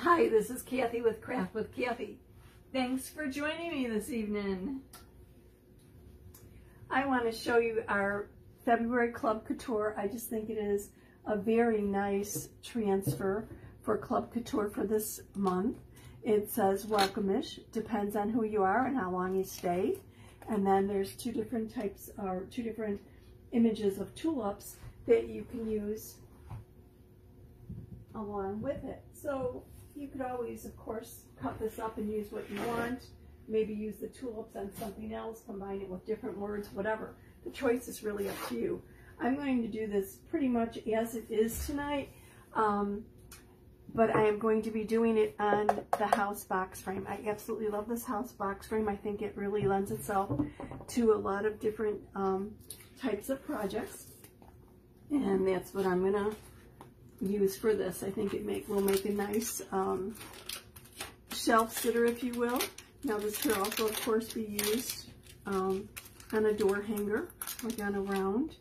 Hi, this is Kathie with Craft with Kathie. Thanks for joining me this evening. I want to show you our February Club Couture. I just think it is a very nice transfer for Club Couture for this month. It says welcome-ish, depends on who you are and how long you stay. And then there's two different types, or two different images of tulips that you can use along with it. So you could always, of course, cut this up and use what you want. Maybe use the tulips on something else, combine it with different words, whatever. The choice is really up to you. I'm going to do this pretty much as it is tonight, but I am going to be doing it on the house box frame. I absolutely love this house box frame. I think it really lends itself to a lot of different types of projects, and that's what I'm gonna use for this. I think it will make a nice shelf sitter, if you will. Now this could also, of course, be used on a door hanger, like on a round,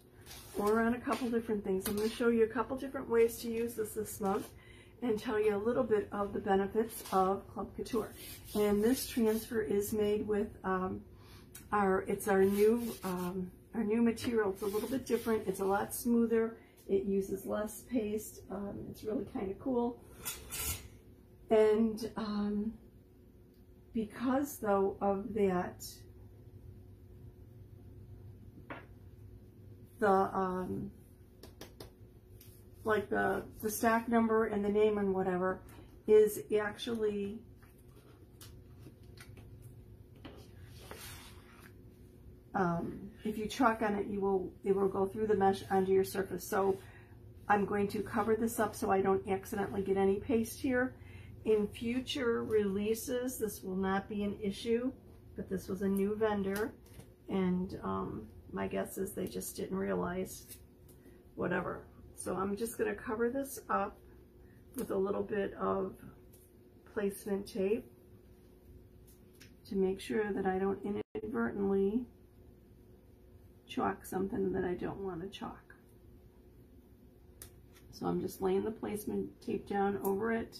or on a couple different things. I'm going to show you a couple different ways to use this month and tell you a little bit of the benefits of Club Couture. And this transfer is made with our new material. It's a little bit different. It's a lot smoother. It uses less paste. It's really kind of cool. And because, though, of that, like the stack number and the name and whatever is actually if you chalk on it, it will go through the mesh onto your surface. So I'm going to cover this up so I don't accidentally get any paste here. In future releases, this will not be an issue, but this was a new vendor, and my guess is they just didn't realize whatever. So I'm just going to cover this up with a little bit of placement tape to make sure that I don't inadvertently chalk something that I don't want to chalk. So I'm just laying the placement tape down over it.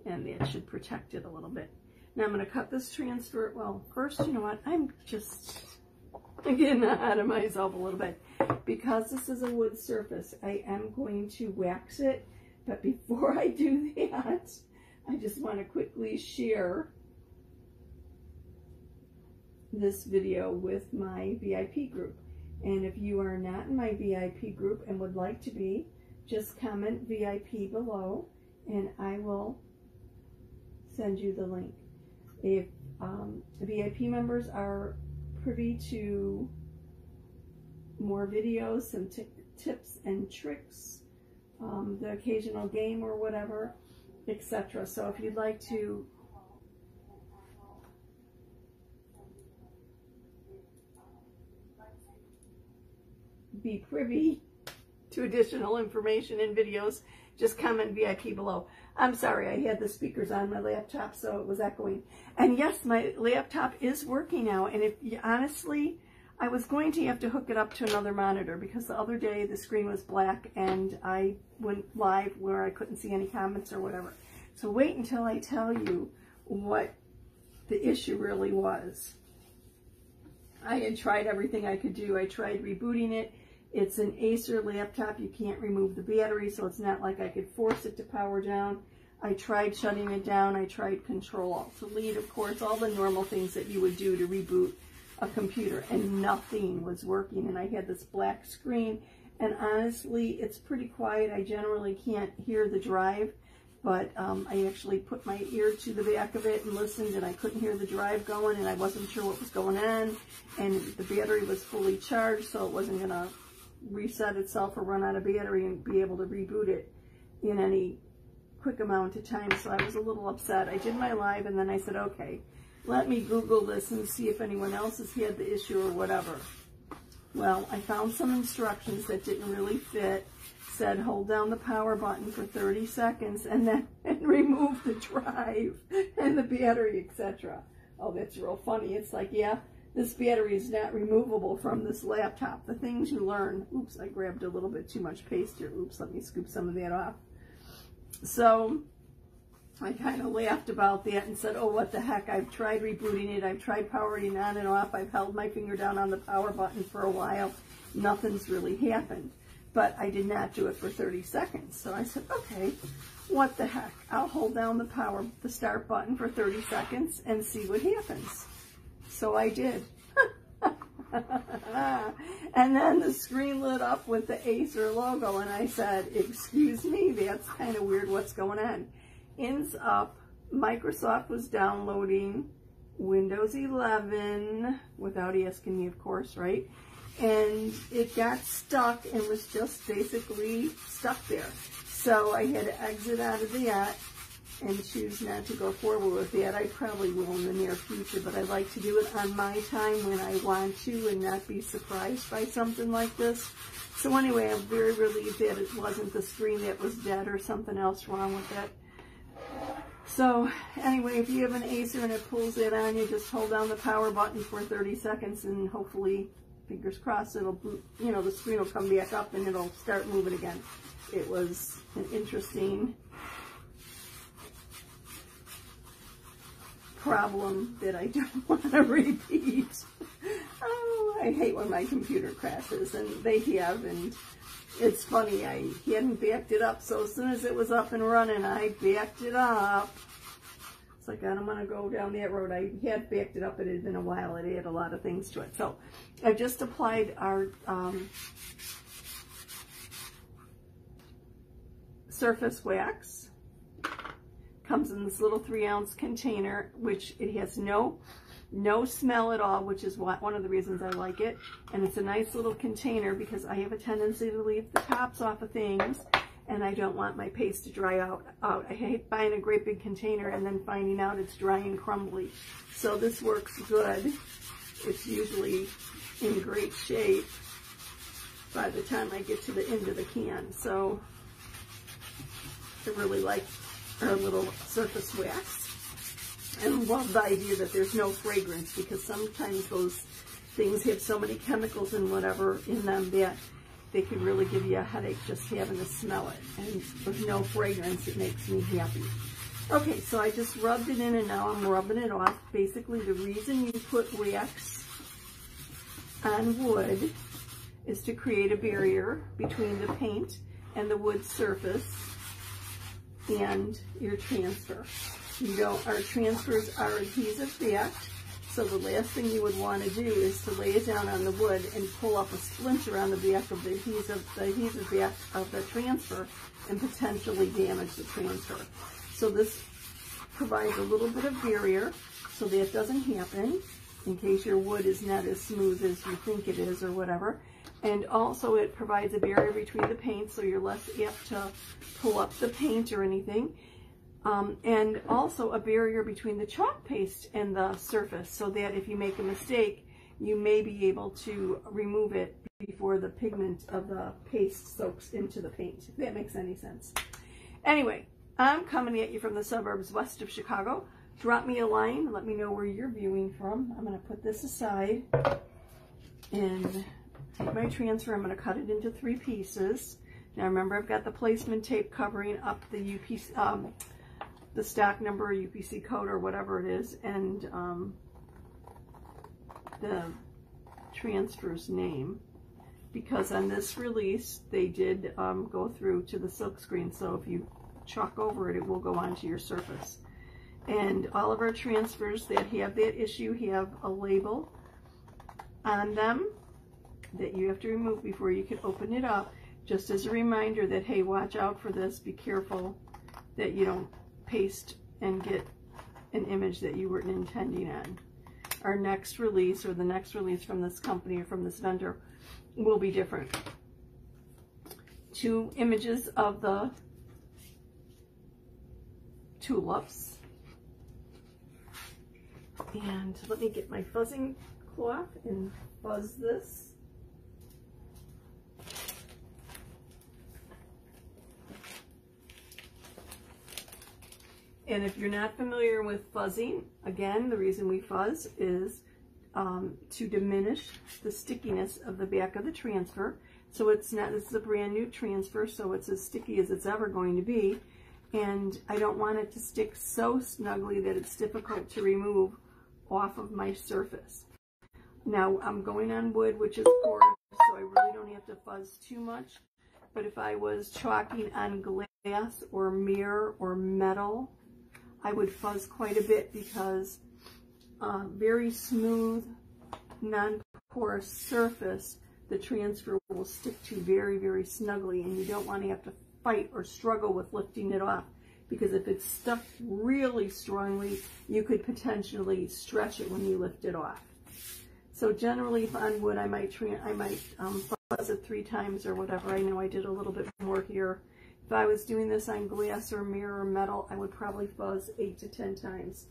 And that should protect it a little bit. Now I'm going to cut this transfer. Well, first, you know what? I'm just getting ahead of myself a little bit. Because this is a wood surface, I am going to wax it. But before I do that, I just want to quickly share this video with my VIP group. And if you are not in my VIP group and would like to be, just comment VIP below and I will send you the link. If VIP members are privy to more videos, some tips and tricks, the occasional game or whatever, etc. So if you'd like to be privy to additional information and videos, just comment VIP below. I'm sorry, I had the speakers on my laptop, so it was echoing. And yes, my laptop is working now, and honestly, I was going to have to hook it up to another monitor because the other day the screen was black and I went live where I couldn't see any comments or whatever. So wait until I tell you what the issue really was. I had tried everything I could do. I tried rebooting it. It's an Acer laptop. You can't remove the battery, so it's not like I could force it to power down. I tried shutting it down. I tried Control-Alt-Delete, of course, all the normal things that you would do to reboot a computer, and nothing was working. And I had this black screen, and honestly, it's pretty quiet. I generally can't hear the drive, but I actually put my ear to the back of it and listened, and I couldn't hear the drive going, and I wasn't sure what was going on, and the battery was fully charged, so it wasn't going to reset itself or run out of battery and be able to reboot it in any quick amount of time. So I was a little upset. I did my live and then I said, okay, let me Google this and see if anyone else has had the issue or whatever. Well, I found some instructions that didn't really fit. Said hold down the power button for 30 seconds and then remove the drive and the battery, etc. Oh, that's real funny. It's like, yeah, this battery is not removable from this laptop. The things you learn. Oops, I grabbed a little bit too much paste here. Oops, let me scoop some of that off. So I kind of laughed about that and said, oh, what the heck, I've tried rebooting it, I've tried powering on and off, I've held my finger down on the power button for a while, nothing's really happened. But I did not do it for 30 seconds. So I said, okay, what the heck, I'll hold down the start button for 30 seconds and see what happens. So I did. And then the screen lit up with the Acer logo, and I said, excuse me, that's kind of weird, what's going on? Ends up, Microsoft was downloading Windows 11, without asking me, of course, right? And it got stuck and was just basically stuck there. So I had to exit out of that and choose not to go forward with that. I probably will in the near future, but I like to do it on my time when I want to and not be surprised by something like this. So anyway, I'm very relieved that it wasn't the screen that was dead or something else wrong with it. So anyway, if you have an Acer and it pulls it on, you just hold down the power button for 30 seconds and hopefully, fingers crossed, it'll, you know, the screen will come back up and it'll start moving again. It was an interesting problem that I don't want to repeat. Oh, I hate when my computer crashes, and they have, and it's funny, I hadn't backed it up, so as soon as it was up and running, I backed it up. It's like, I don't want to go down that road. I had backed it up, it had been a while, it had a lot of things to it. So I just applied our surface wax. Comes in this little 3-ounce container, which it has no smell at all, which is one of the reasons I like it. And it's a nice little container because I have a tendency to leave the tops off of things, and I don't want my paste to dry out. I hate buying a great big container and then finding out it's dry and crumbly. So this works good. It's usually in great shape by the time I get to the end of the can. So I really like our little surface wax, and love the idea that there's no fragrance, because sometimes those things have so many chemicals and whatever in them that they could really give you a headache just having to smell it. And with no fragrance, it makes me happy. Okay, so I just rubbed it in and now I'm rubbing it off. Basically, the reason you put wax on wood is to create a barrier between the paint and the wood surface and your transfer. Our transfers are adhesive backed, so the last thing you would want to do is to lay it down on the wood and pull up a splinter on the back of the adhesive back of the transfer and potentially damage the transfer. So this provides a little bit of barrier so that doesn't happen in case your wood is not as smooth as you think it is or whatever. And also it provides a barrier between the paint so you're less apt to pull up the paint or anything. And also a barrier between the chalk paste and the surface so that if you make a mistake, you may be able to remove it before the pigment of the paste soaks into the paint, if that makes any sense. Anyway, I'm coming at you from the suburbs west of Chicago. Drop me a line, let me know where you're viewing from. I'm going to put this aside and take my transfer. I'm going to cut it into 3 pieces. Now remember, I've got the placement tape covering up the UPC, the stock number, UPC code, or whatever it is, and the transfer's name. Because on this release, they did go through to the silk screen, so if you chalk over it, it will go onto your surface. And all of our transfers that have that issue have a label on them that you have to remove before you can open it up, just as a reminder that, hey, watch out for this, be careful that you don't paste and get an image that you weren't intending on. Our next release, or the next release from this company or from this vendor, will be different. 2 images of the tulips. And let me get my fuzzing cloth and fuzz this. And if you're not familiar with fuzzing, again, the reason we fuzz is to diminish the stickiness of the back of the transfer. So it's not, this is a brand new transfer, so it's as sticky as it's ever going to be. And I don't want it to stick so snugly that it's difficult to remove off of my surface. Now I'm going on wood, which is porous, so I really don't have to fuzz too much. But if I was chalking on glass or mirror or metal, I would fuzz quite a bit, because very smooth, non-porous surface, the transfer will stick to very, very snugly, and you don't want to have to fight or struggle with lifting it off, because if it's stuck really strongly, you could potentially stretch it when you lift it off. So generally, if on wood, I might fuzz it 3 times or whatever. I know I did a little bit more here. If I was doing this on glass or mirror or metal, I would probably fuzz 8 to 10 times,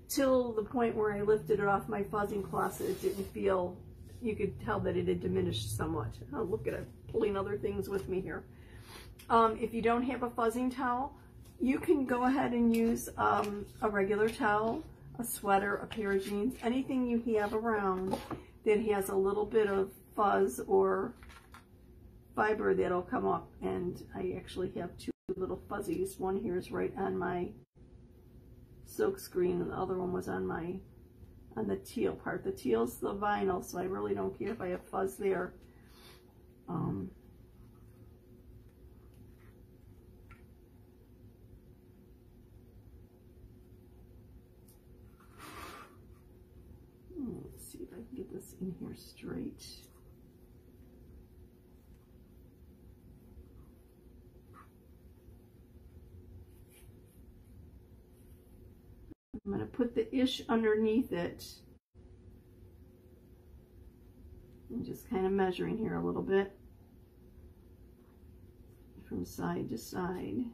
till the point where I lifted it off my fuzzing cloth. It didn't feel, you could tell that it had diminished somewhat. Oh, look at it, pulling other things with me here. If you don't have a fuzzing towel, you can go ahead and use a regular towel, a sweater, a pair of jeans, anything you have around that has a little bit of fuzz or fiber that'll come up. And I actually have 2 little fuzzies. One here is right on my silk screen, and the other one was on the teal part. The teal's the vinyl, so I really don't care if I have fuzz there. Let's see if I can get this in here straight. I'm going to put the ish underneath it. I'm just kind of measuring here a little bit from side to side.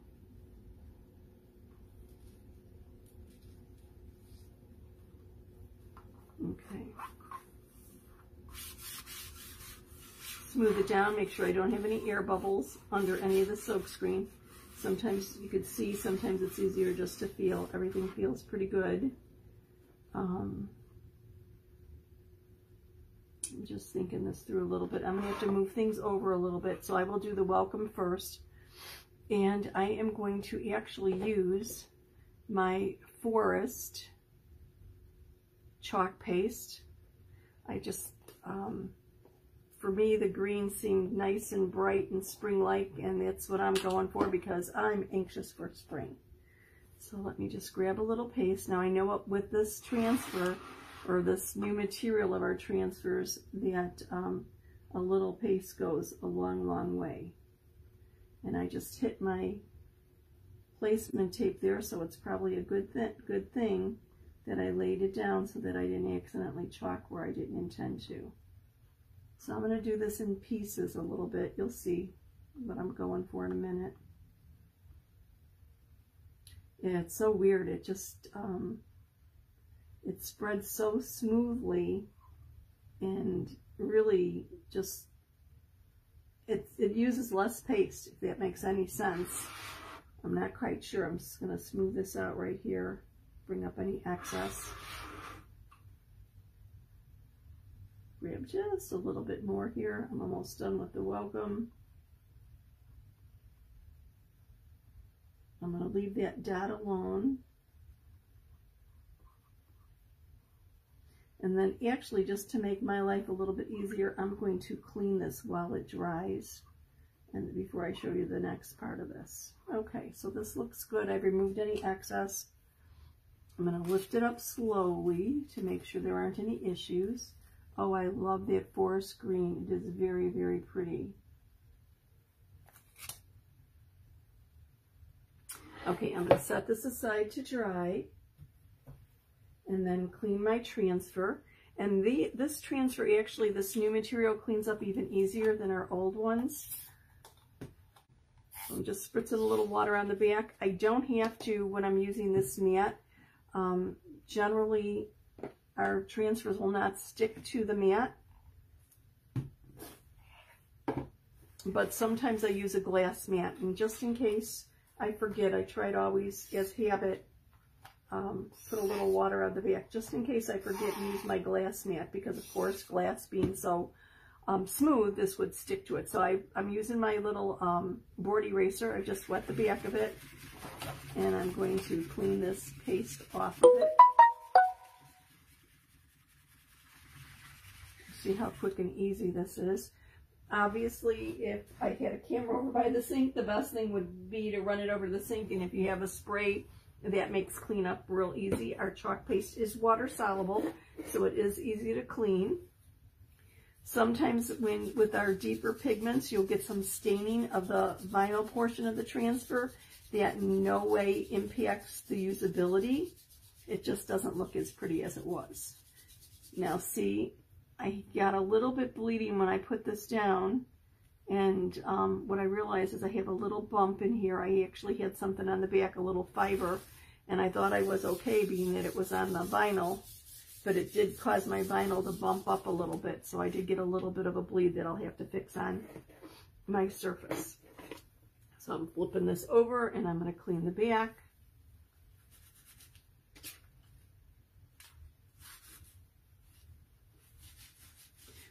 Okay. Smooth it down, make sure I don't have any air bubbles under any of the silk screen. Sometimes you could see, sometimes it's easier just to feel. Everything feels pretty good. I'm just thinking this through a little bit. I'm going to have to move things over a little bit, so I will do the welcome first. And I am going to actually use my Forest chalk paste. I just, for me, the green seemed nice and bright and spring-like, and that's what I'm going for because I'm anxious for spring. So let me just grab a little paste. Now I know what with this transfer, or this new material of our transfers, that a little paste goes a long, long way. And I just hit my placement tape there, so it's probably a good thing that I laid it down so that I didn't accidentally chalk where I didn't intend to. So I'm going to do this in pieces a little bit. You'll see what I'm going for in a minute. Yeah, it's so weird. It just, it spreads so smoothly, and really just, it uses less paste, if that makes any sense. I'm not quite sure. I'm just going to smooth this out right here, bring up any excess. Grab just a little bit more here. I'm almost done with the welcome. I'm going to leave that dot alone. And then actually, just to make my life a little bit easier, I'm going to clean this while it dries, and before I show you the next part of this. Okay, so this looks good. I've removed any excess. I'm going to lift it up slowly to make sure there aren't any issues. Oh, I love that forest green. It is very, very pretty. Okay, I'm going to set this aside to dry and then clean my transfer. And this transfer, actually, this new material cleans up even easier than our old ones. I'm just spritzing a little water on the back. I don't have to when I'm using this mat. Generally, our transfers will not stick to the mat, but sometimes I use a glass mat, and just in case I forget, I try to always, as habit, put a little water on the back just in case I forget and use my glass mat, because of course glass being so smooth, this would stick to it. So I'm using my little board eraser. I just wet the back of it, and I'm going to clean this paste off of it. See how quick and easy this is. Obviously, if I had a camera over by the sink, the best thing would be to run it over the sink, and if you have a spray, that makes cleanup real easy. Our chalk paste is water soluble, so it is easy to clean. Sometimes with our deeper pigments, you'll get some staining of the vinyl portion of the transfer that in no way impacts the usability. It just doesn't look as pretty as it was. Now see, I got a little bit bleeding when I put this down, and what I realized is I have a little bump in here. I actually had something on the back, a little fiber, and I thought I was okay being that it was on the vinyl, but it did cause my vinyl to bump up a little bit, so I did get a little bit of a bleed that I'll have to fix on my surface. So I'm flipping this over, and I'm going to clean the back.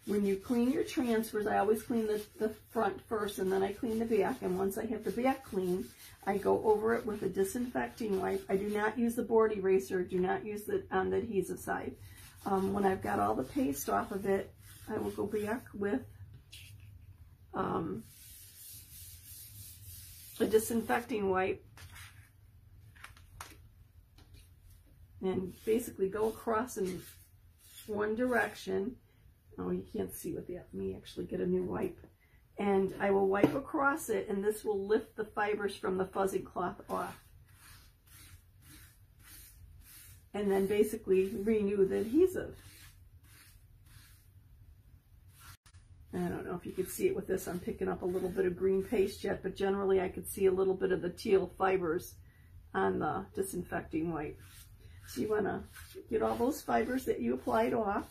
When you clean your transfers, I always clean the front first, and then I clean the back. And once I have the back clean, I go over it with a disinfecting wipe. I do not use the board eraser, do not use the on the adhesive side. When I've got all the paste off of it, I will go back with a disinfecting wipe and basically go across in one direction. Oh, you can't see with that. Let me actually get a new wipe. And I will wipe across it, and this will lift the fibers from the fuzzy cloth off. And then basically renew the adhesive. I don't know if you could see it with this. I'm picking up a little bit of green paste yet, but generally I could see a little bit of the teal fibers on the disinfecting wipe. So you want to get all those fibers that you applied off.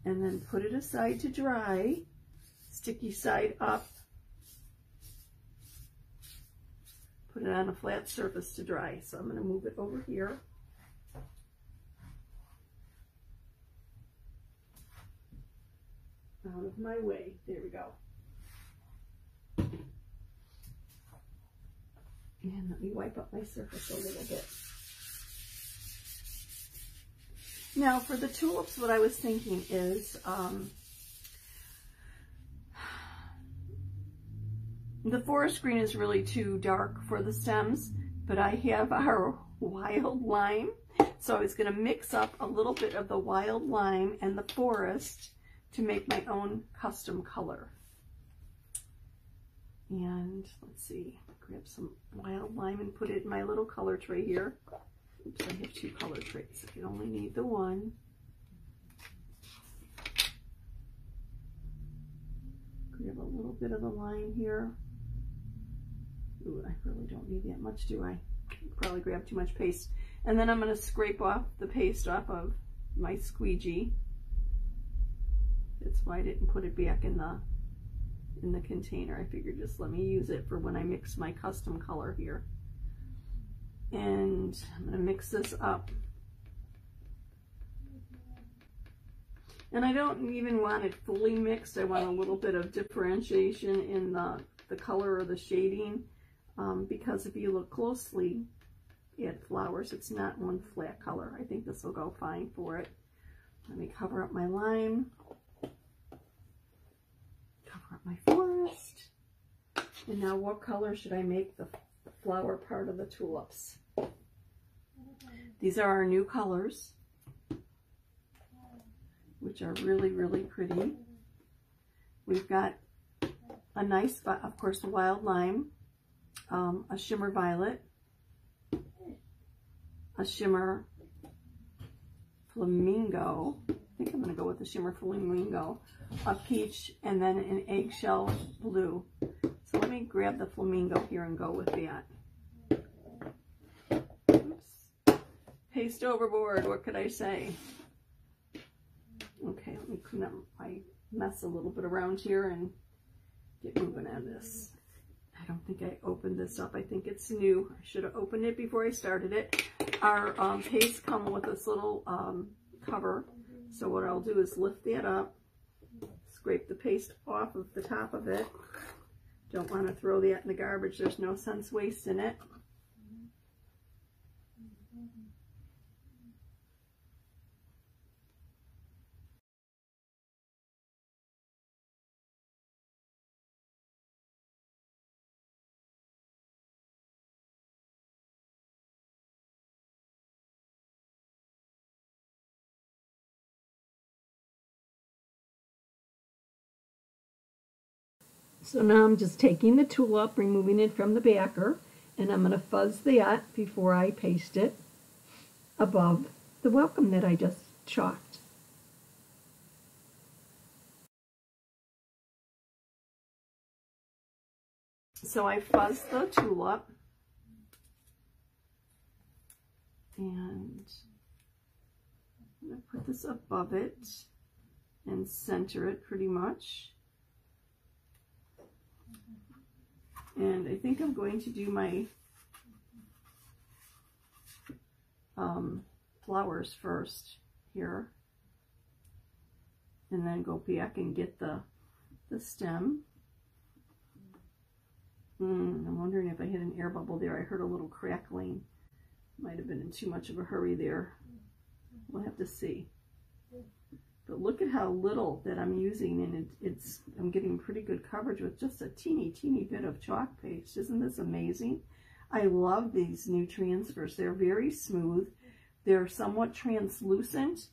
And then put it aside to dry, sticky side up. Put it on a flat surface to dry. So I'm going to move it over here. Out of my way. There we go. And let me wipe up my surface a little bit. Now for the tulips, what I was thinking is the forest green is really too dark for the stems, but I have our wild lime, so I was going to mix up a little bit of the wild lime and the forest to make my own custom color. And let's see, grab some wild lime and put it in my little color tray here. Oops, I have two color trays. I can only need the one. Grab a little bit of the lime here. Ooh, I really don't need that much, do I? Probably grab too much paste. And then I'm going to scrape off the paste off of my squeegee. That's why I didn't put it back in the container. I figured just let me use it for when I mix my custom color here. And I'm going to mix this up. And I don't even want it fully mixed. I want a little bit of differentiation in the color or the shading, because if you look closely at flowers, it's not one flat color. I think this will go fine for it. Let me cover up my lime, cover up my forest. And now what color should I make the flower part of the tulips? These are our new colors, which are really, really pretty. We've got a nice, of course, the wild lime, a shimmer violet, a shimmer flamingo. I think I'm going to go with the shimmer flamingo, a peach, and then an eggshell blue. So let me grab the flamingo here and go with that. Paste overboard, what could I say? Okay, let me clean up my mess a little bit around here and get moving on this. I don't think I opened this up. I think it's new. I should have opened it before I started it. Our pastes come with this little cover. So what I'll do is lift that up, scrape the paste off of the top of it. Don't want to throw that in the garbage. There's no sense wasting it. So now I'm just taking the tulip, removing it from the backer, and I'm going to fuzz that before I paste it above the welcome that I just chalked. So I fuzzed the tulip, and I'm going to put this above it and center it pretty much. And I think I'm going to do my flowers first here, and then go back and get the stem. I'm wondering if I hit an air bubble there. I heard a little crackling. Might have been in too much of a hurry there. We'll have to see. But look at how little that I'm using, and I'm getting pretty good coverage with just a teeny bit of chalk paste. Isn't this amazing? I love these new transfers. They're very smooth. They're somewhat translucent,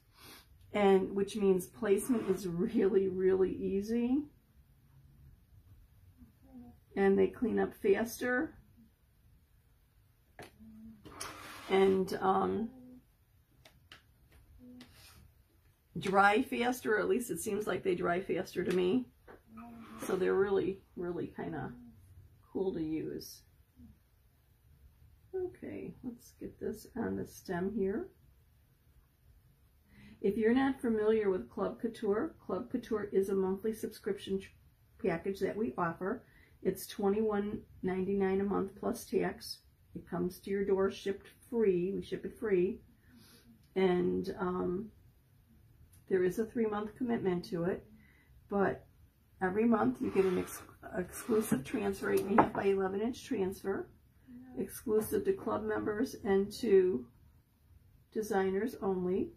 and which means placement is really easy. And they clean up faster. And dry faster, or at least it seems like they dry faster to me. So they're really kind of cool to use. Okay, let's get this on the stem here. If you're not familiar with Club Couture is a monthly subscription package that we offer. It's $21.99 a month plus tax. It comes to your door shipped free. We ship it free. And there is a 3-month commitment to it, but every month you get an exclusive transfer, 8.5 by 11 inch transfer, exclusive to club members and to designers only.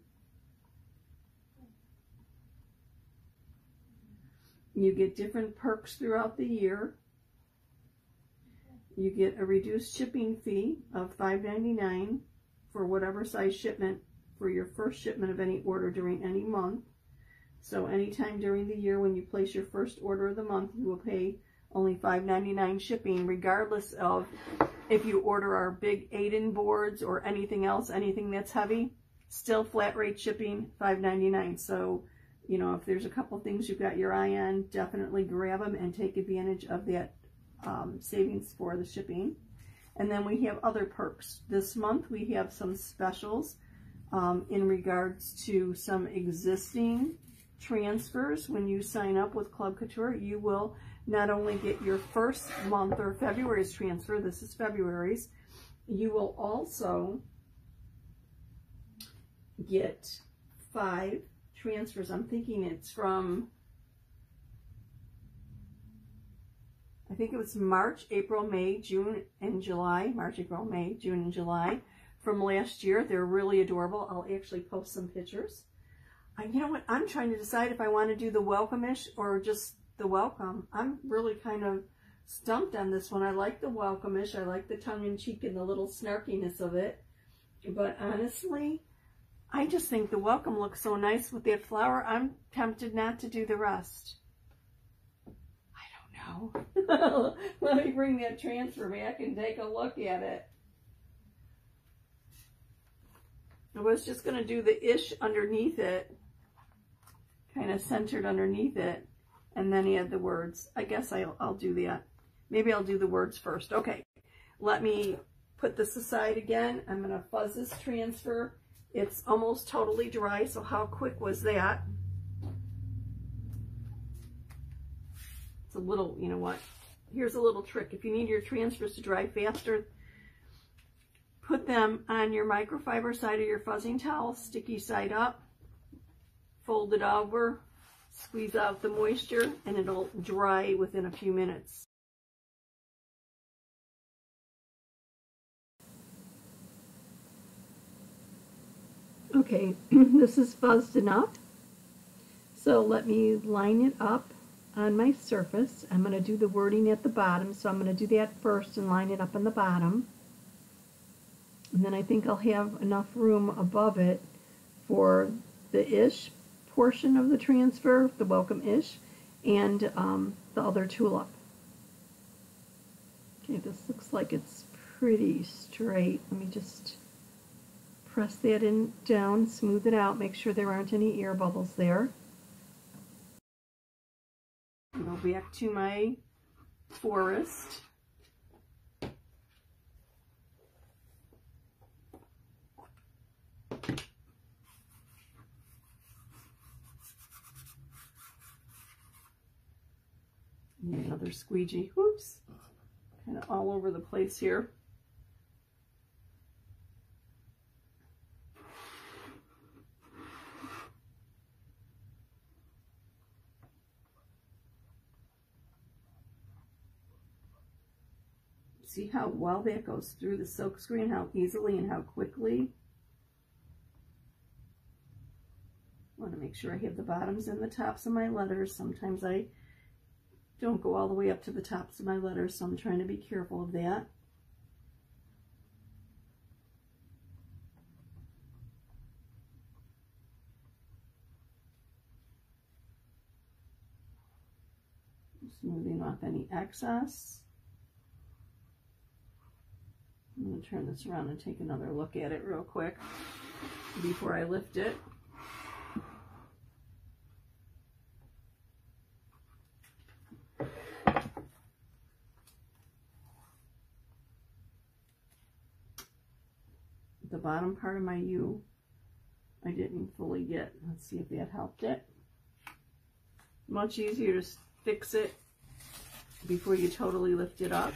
You get different perks throughout the year. You get a reduced shipping fee of $5.99 for whatever size shipment for your first shipment of any order during any month. So anytime during the year when you place your first order of the month, you will pay only $5.99 shipping, regardless of if you order our big Aiden boards or anything else, anything that's heavy, still flat rate shipping, $5.99. So, you know, if there's a couple things you've got your eye on, definitely grab them and take advantage of that savings for the shipping. And then we have other perks. This month we have some specials in regards to some existing transfers. When you sign up with Club Couture, you will not only get your first month or February's transfer, this is February's, you will also get 5 transfers. I'm thinking it's from, I think it was March, April, May, June, and July. March, April, May, June, and July from last year. They're really adorable. I'll actually post some pictures. You know what? I'm trying to decide if I want to do the welcome-ish or just the welcome. I'm really kind of stumped on this one. I like the welcome-ish. I like the tongue-in-cheek and the little snarkiness of it. But honestly, I just think the welcome looks so nice with that flower. I'm tempted not to do the rest. I don't know. Let me bring that transfer back and take a look at it. I was just going to do the ish underneath it, kind of centered underneath it, and then add the words. I guess I'll do that. Maybe I'll do the words first. Okay, let me put this aside again. I'm going to fuzz this transfer. It's almost totally dry, so how quick was that? It's a little, you know what, here's a little trick. If you need your transfers to dry faster, put them on your microfiber side of your fuzzing towel, sticky side up, fold it over, squeeze out the moisture, and it'll dry within a few minutes. Okay, this is fuzzed enough. So let me line it up on my surface. I'm going to do the wording at the bottom, so I'm going to do that first and line it up on the bottom. And then I think I'll have enough room above it for the ish portion of the transfer, the welcome ish, and the other tulip. Okay, this looks like it's pretty straight. Let me just press that in down, smooth it out, make sure there aren't any air bubbles there. Go back to my forest. Another squeegee. Whoops. Kind of all over the place here. See how well that goes through the silk screen, how easily and how quickly. I want to make sure I have the bottoms and the tops of my letters. Sometimes I don't go all the way up to the tops of my letters, so I'm trying to be careful of that. Smoothing off any excess. I'm going to turn this around and take another look at it real quick before I lift it. The bottom part of my U I didn't fully get. Let's see if that helped it. Much easier to fix it before you totally lift it up.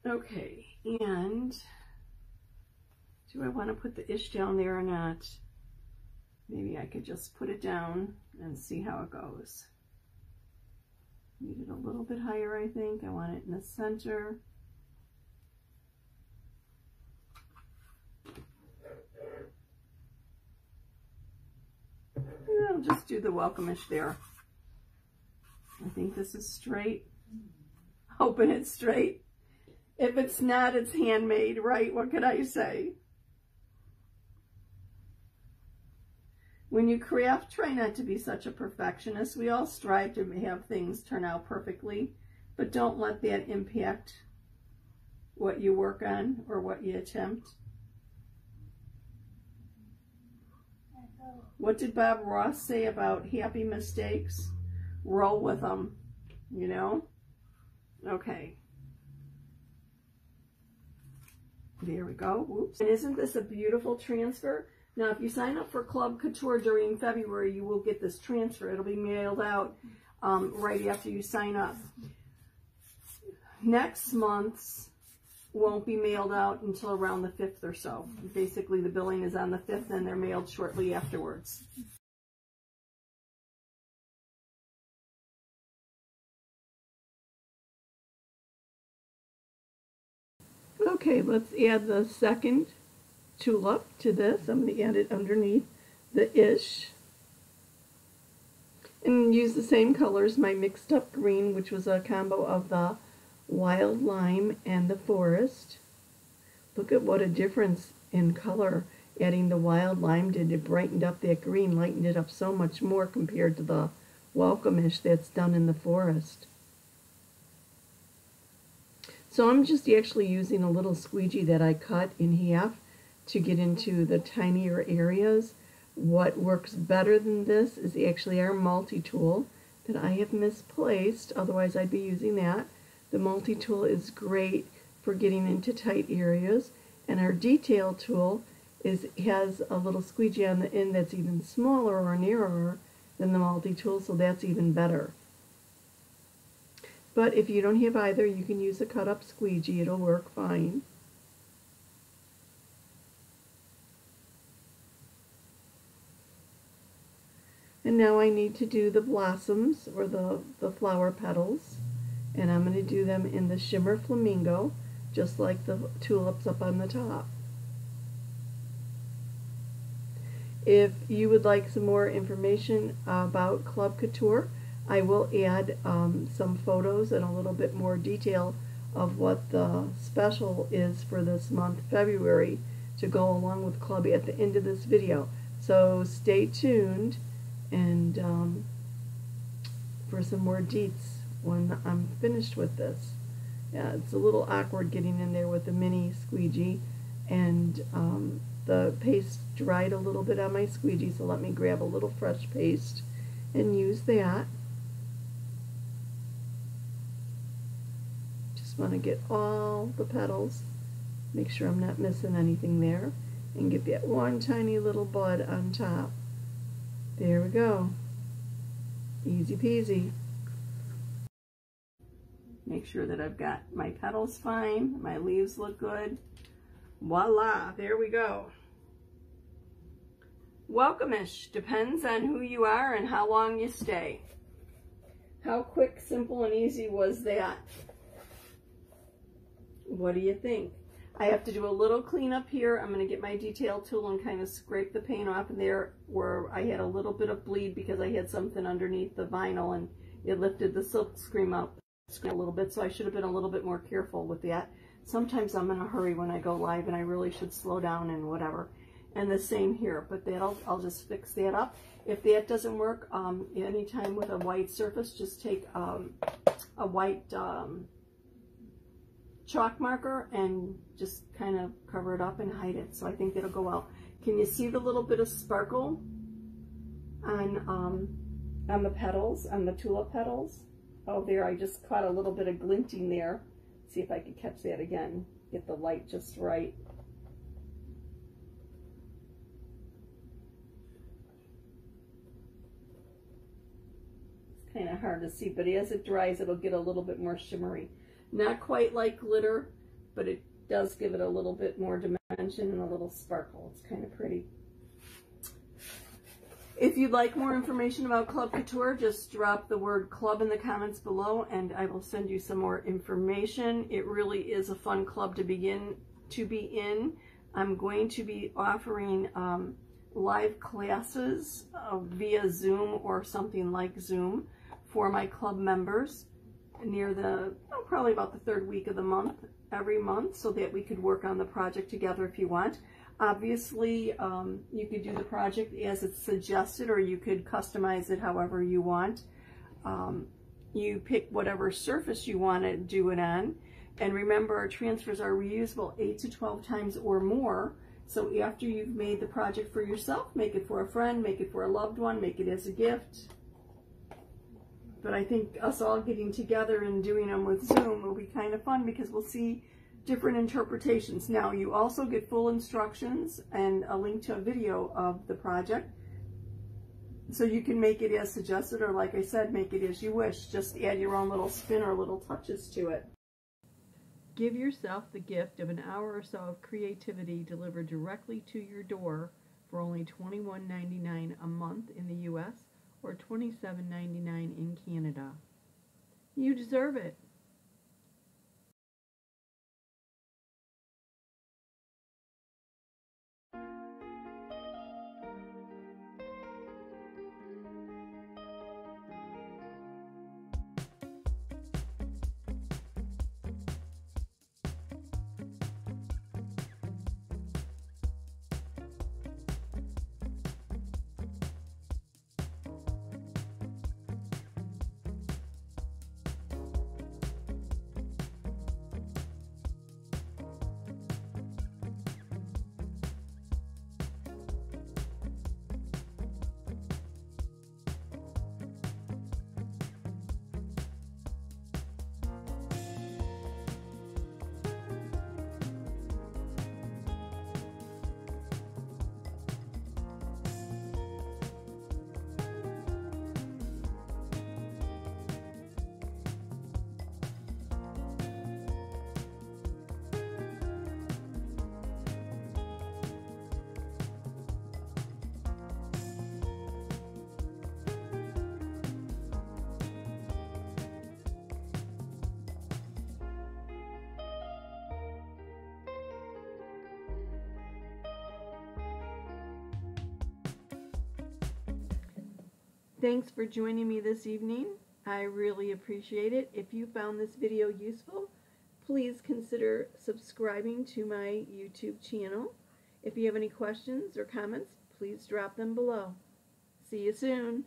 Okay, and do I want to put the ish down there or not? Maybe I could just put it down and see how it goes. Need it a little bit higher, I think. I want it in the center. And I'll just do the welcome-ish there. I think this is straight. Hoping it's straight. If it's not, it's handmade, right? What could I say? When you craft, try not to be such a perfectionist. We all strive to have things turn out perfectly, but don't let that impact what you work on or what you attempt. What did Bob Ross say about happy mistakes? Roll with them, you know? Okay. There we go. Whoops. And isn't this a beautiful transfer? Now, if you sign up for Club Couture during February, you will get this transfer. It'll be mailed out right after you sign up. Next month's won't be mailed out until around the 5th or so. Basically, the billing is on the 5th, and they're mailed shortly afterwards. Okay, let's add the second tulip to this. I'm going to add it underneath the ish. And use the same colors, my mixed up green, which was a combo of the wild lime and the forest. Look at what a difference in color adding the wild lime did. It brightened up that green, lightened it up so much more compared to the welcome-ish that's done in the forest. So I'm just actually using a little squeegee that I cut in half to get into the tinier areas. What works better than this is actually our multi-tool that I have misplaced, otherwise I'd be using that. The multi-tool is great for getting into tight areas, and our detail tool has a little squeegee on the end that's even smaller or narrower than the multi-tool, so that's even better. But if you don't have either, you can use a cut-up squeegee. It'll work fine. And now I need to do the blossoms, or the flower petals. And I'm going to do them in the Shimmer Flamingo, just like the tulips up on the top. If you would like some more information about Club Couture, I will add some photos and a little bit more detail of what the special is for this month, February, to go along with Club at the end of this video. So stay tuned and for some more deets when I'm finished with this. Yeah, it's a little awkward getting in there with the mini squeegee, and the paste dried a little bit on my squeegee, so let me grab a little fresh paste and use that. Just want to get all the petals, make sure I'm not missing anything there, and get that one tiny little bud on top. There we go. Easy peasy. Make sure that I've got my petals fine, my leaves look good. Voila, there we go. Welcome-ish, depends on who you are and how long you stay. How quick, simple, and easy was that? What do you think? I have to do a little cleanup here. I'm going to get my detail tool and kind of scrape the paint off in there where I had a little bit of bleed because I had something underneath the vinyl and it lifted the silk screen up a little bit, so I should have been a little bit more careful with that. Sometimes I'm in a hurry when I go live and I really should slow down and whatever. And the same here, but I'll just fix that up. If that doesn't work, anytime with a white surface, just take a white chalk marker and just kind of cover it up and hide it. So I think that'll go well. Can you see the little bit of sparkle on the petals, on the tulip petals? Oh, there, I just caught a little bit of glinting there. See if I can catch that again. Get the light just right. It's kind of hard to see, but as it dries, it'll get a little bit more shimmery. Not quite like glitter, but it does give it a little bit more dimension and a little sparkle. It's kind of pretty. If you'd like more information about Club Couture, just drop the word club in the comments below and I will send you some more information. It really is a fun club to be in. I'm going to be offering live classes via Zoom or something like Zoom for my club members near the, probably about the third week of the month, every month, so that we could work on the project together if you want. Obviously, you could do the project as it's suggested, or you could customize it however you want. You pick whatever surface you want to do it on. And remember, our transfers are reusable 8 to 12 times or more. So after you've made the project for yourself, make it for a friend, make it for a loved one, make it as a gift. But I think us all getting together and doing them with Zoom will be kind of fun because we'll see different interpretations. Now, you also get full instructions and a link to a video of the project. So you can make it as suggested, or like I said, make it as you wish. Just add your own little spin or little touches to it. Give yourself the gift of an hour or so of creativity delivered directly to your door for only $21.99 a month in the US or $27.99 in Canada. You deserve it. Thanks for joining me this evening. I really appreciate it. If you found this video useful, please consider subscribing to my YouTube channel. If you have any questions or comments, please drop them below. See you soon.